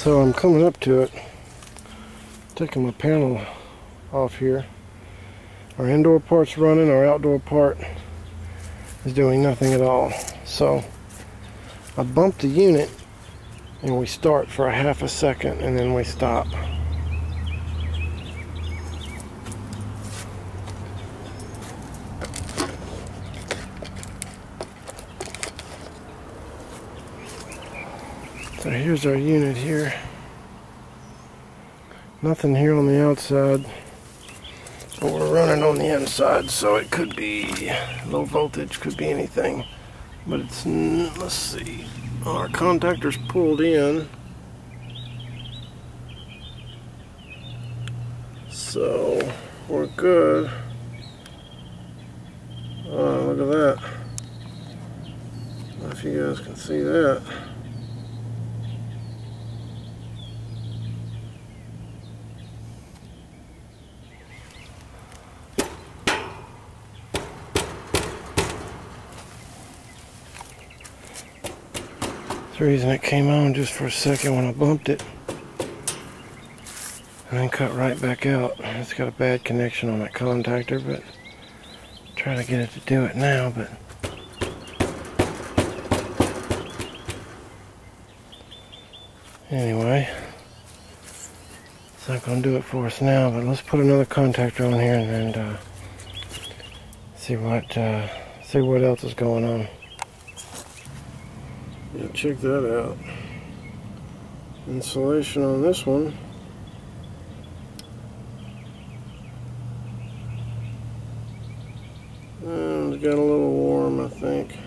So I'm coming up to it, taking my panel off here. Our indoor part's running, our outdoor part is doing nothing at all. So I bumped the unit and we start for a half a second and then we stop. So here's our unit here. Nothing here on the outside, but we're running on the inside, so it could be low voltage, could be anything. But it's, let's see, our contactor's pulled in, so we're good. Oh, look at that. I don't know if you guys can see that. The reason it came on just for a second when I bumped it and then cut right back out. It's got a bad connection on that contactor, but try to get it to do it now, but anyway, it's not going to do it for us now. But let's put another contactor on here and see what else is going on. Yeah, check that out. Insulation on this one. And it's got a little warm, I think.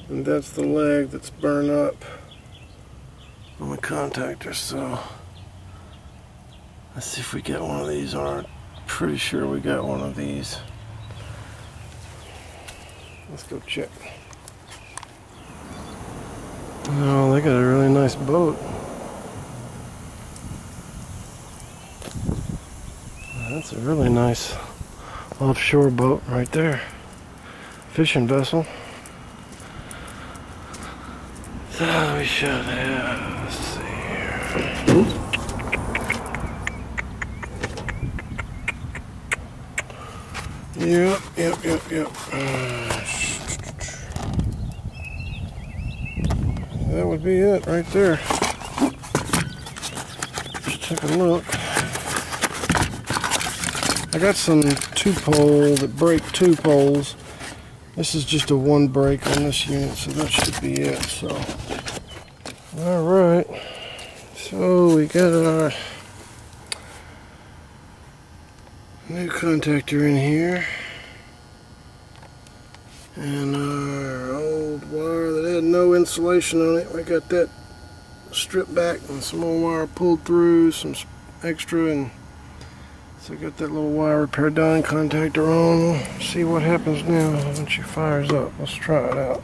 And that's the leg that's burned up on the contactor. So let's see if we get one of these. I'm pretty sure we got one of these. Let's go check. Oh, they got a really nice boat. That's a really nice offshore boat right there. Fishing vessel. So we should have, let's see here. Yep. That would be it right there. Just take a look. I got some 2-pole that break 2 poles. This is just a 1 break on this unit, so that should be it. So, all right. So we got our new contactor in here, and our old wire that had no insulation on it. We got that stripped back and some more wire pulled through, some extra, and so I got that little wire repair done, contactor on. We'll see what happens now once she fires up. Let's try it out.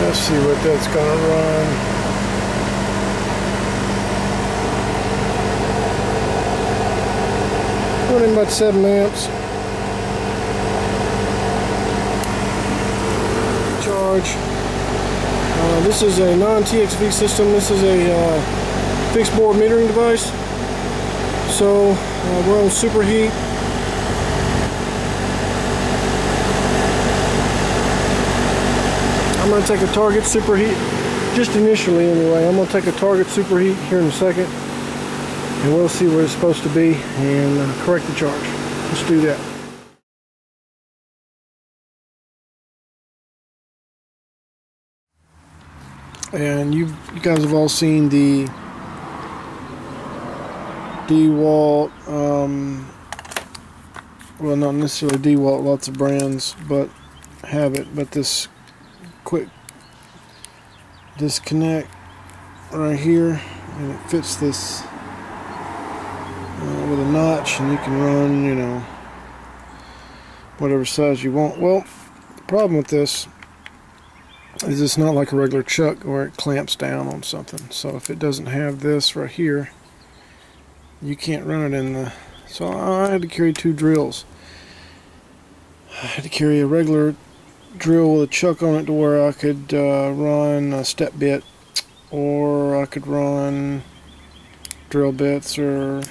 Let's see what that's gonna run. Running about 7 amps. Charge. This is a non-TXV system. This is a fixed board metering device. So we're on superheat. I'm going to take a target superheat, just initially anyway. I'm going to take a target superheat here in a second, and we'll see where it's supposed to be and correct the charge. Let's do that. And you guys have all seen the DeWalt, well, not necessarily DeWalt, lots of brands, but have it. But this quick disconnect right here, and it fits this with a notch, and you can run, you know, whatever size you want. Well, the problem with this is it's not like a regular chuck where it clamps down on something. So if it doesn't have this right here, you can't run it in the... So I had to carry 2 drills. I had to carry a regular drill with a chuck on it to where I could run a step bit, or I could run drill bits or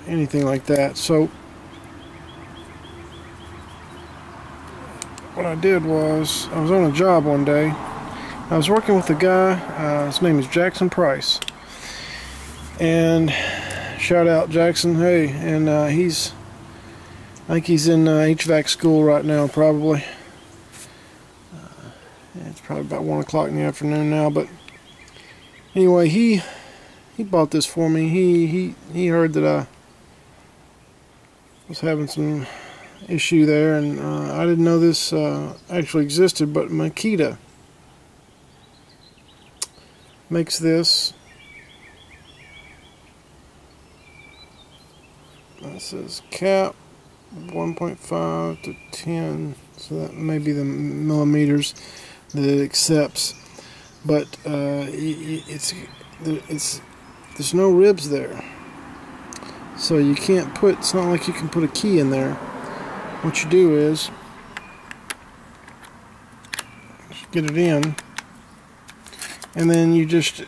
anything like that. So what I did was, I was on a job one day. I was working with a guy, his name is Jackson Price, and shout out Jackson, hey, and I think he's in HVAC school right now, probably. It's probably about 1 o'clock in the afternoon now, but anyway, he bought this for me. He heard that I was having some issue there, and I didn't know this actually existed, but Makita makes this. It says cap 1.5 to 10, so that may be the millimeters that it accepts, but there's no ribs there, so you can't put, it's not like you can put a key in there. What you do is just get it in, and then you just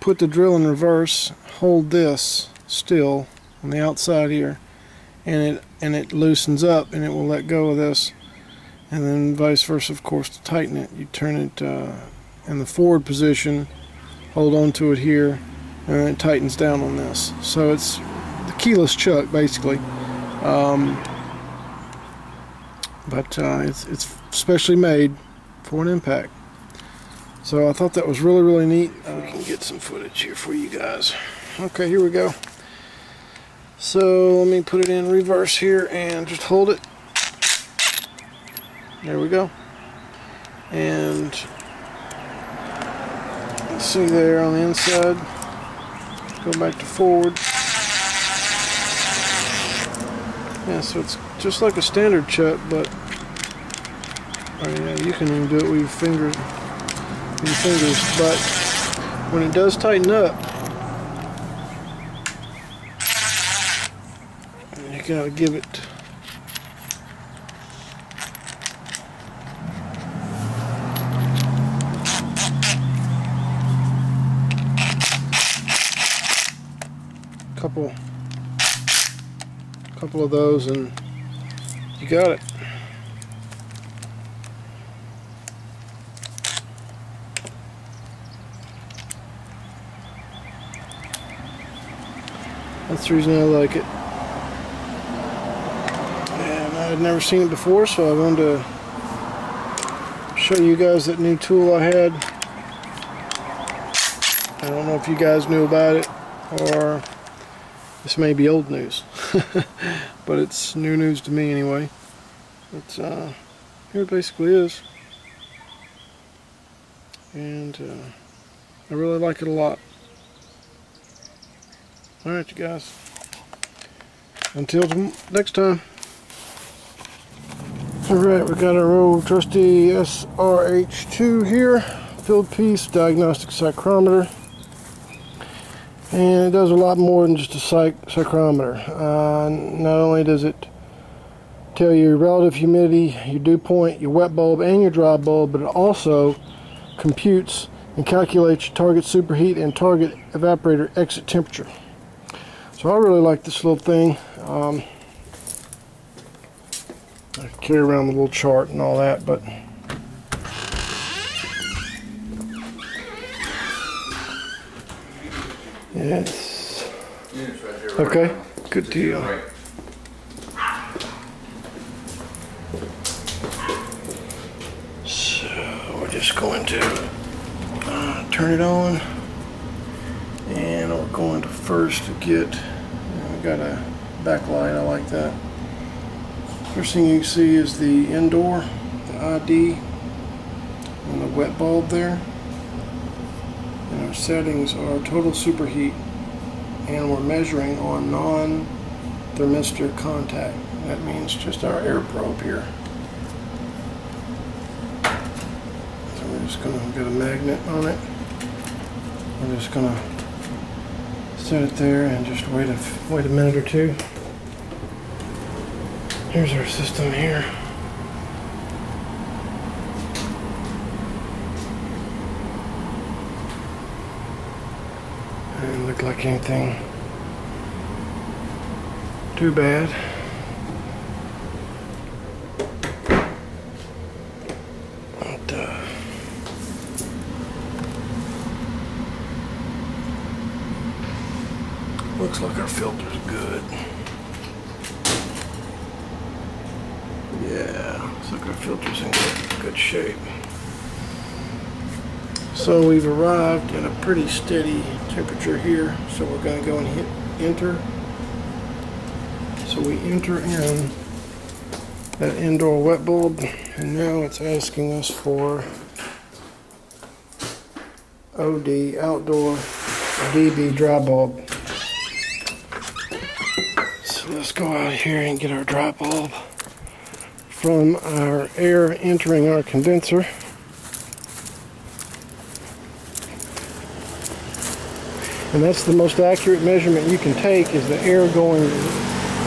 put the drill in reverse, hold this still on the outside here, and it loosens up, and it will let go of this, and then vice versa, of course. To tighten it, you turn it in the forward position, hold on to it here, and then it tightens down on this. So it's the keyless chuck basically, but it's specially made for an impact. So I thought that was really neat. We can get some footage here for you guys. Okay, here we go. So let me put it in reverse here and just hold it. There we go. And let's see there on the inside. Go back to forward. Yeah, so it's just like a standard chuck, but oh yeah, you can even do it with your fingers. But when it does tighten up, you gotta give it a couple of those, and you got it. That's the reason I like it. And I had never seen it before, so I wanted to show you guys that new tool I had. I don't know if you guys knew about it, or this may be old news, but it's new news to me anyway. It's here it basically is, and I really like it a lot. Alright, you guys, until next time. Alright, we got our old trusty SRH2 here, field piece diagnostic psychrometer, and it does a lot more than just a psychrometer. Not only does it tell you your relative humidity, your dew point, your wet bulb, and your dry bulb, but it also computes and calculates your target superheat and target evaporator exit temperature. So I really like this little thing. I carry around the little chart and all that, but yes. Okay, good deal. So we're just going to turn it on, and we're going to first get, we got a backlight, I like that. First thing you can see is the indoor, the ID, and the wet bulb there. And our settings are total superheat, and we're measuring on non-thermistor contact. That means just our air probe here. So we're just going to get a magnet on it. We're just going to set it there and just wait a minute or two. Here's our system here. Doesn't look like anything too bad. Looks like our filter's good. Yeah, looks like our filter's in good shape. So we've arrived at a pretty steady temperature here. So we're going to go and hit enter. So we enter in that indoor wet bulb, and now it's asking us for OD, outdoor DB dry bulb. So let's go out here and get our dry bulb from our air entering our condenser. And that's the most accurate measurement you can take, is the air going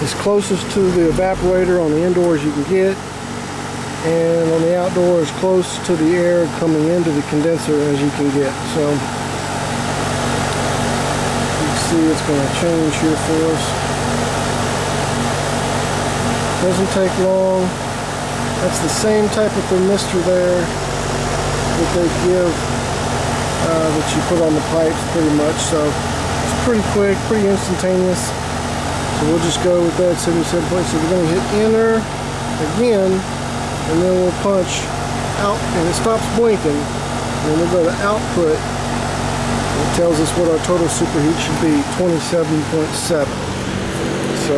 as closest to the evaporator on the indoors you can get, and on the outdoor as close to the air coming into the condenser as you can get. So you can see it's going to change here for us. Doesn't take long. That's the same type of thermistor there that they give that you put on the pipes pretty much. So it's pretty quick, pretty instantaneous. So we'll just go with that 77 points. So we're going to hit enter again, and then we'll punch out, and it stops blinking. And then we'll go to output. It tells us what our total superheat should be, 27.7. So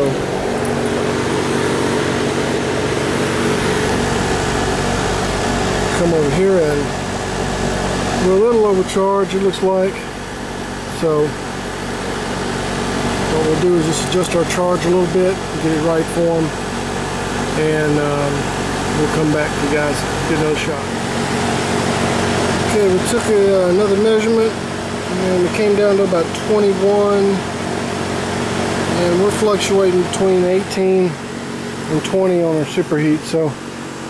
come over here, and we're a little overcharged, it looks like. So what we'll do is just adjust our charge a little bit, get it right for them, and we'll come back to you guys, get another shot. Okay, we took another measurement, and it came down to about 21, and we're fluctuating between 18 and 20 on our superheat, so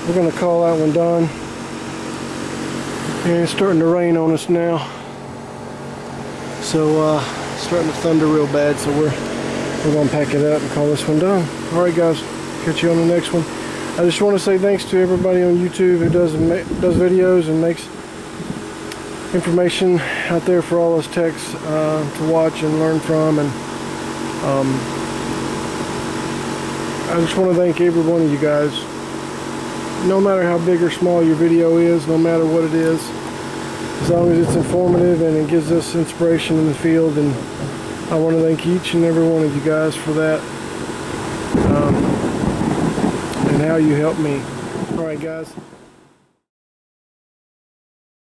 we're going to call that one done. And it's starting to rain on us now, so it's starting to thunder real bad, so we're going to pack it up and call this one done. Alright guys, catch you on the next one. I just want to say thanks to everybody on YouTube who does videos and makes information out there for all us techs to watch and learn from. And I just want to thank every one of you guys. No matter how big or small your video is, no matter what it is, as long as it's informative and it gives us inspiration in the field, and I want to thank each and every one of you guys for that, and how you help me. Alright guys.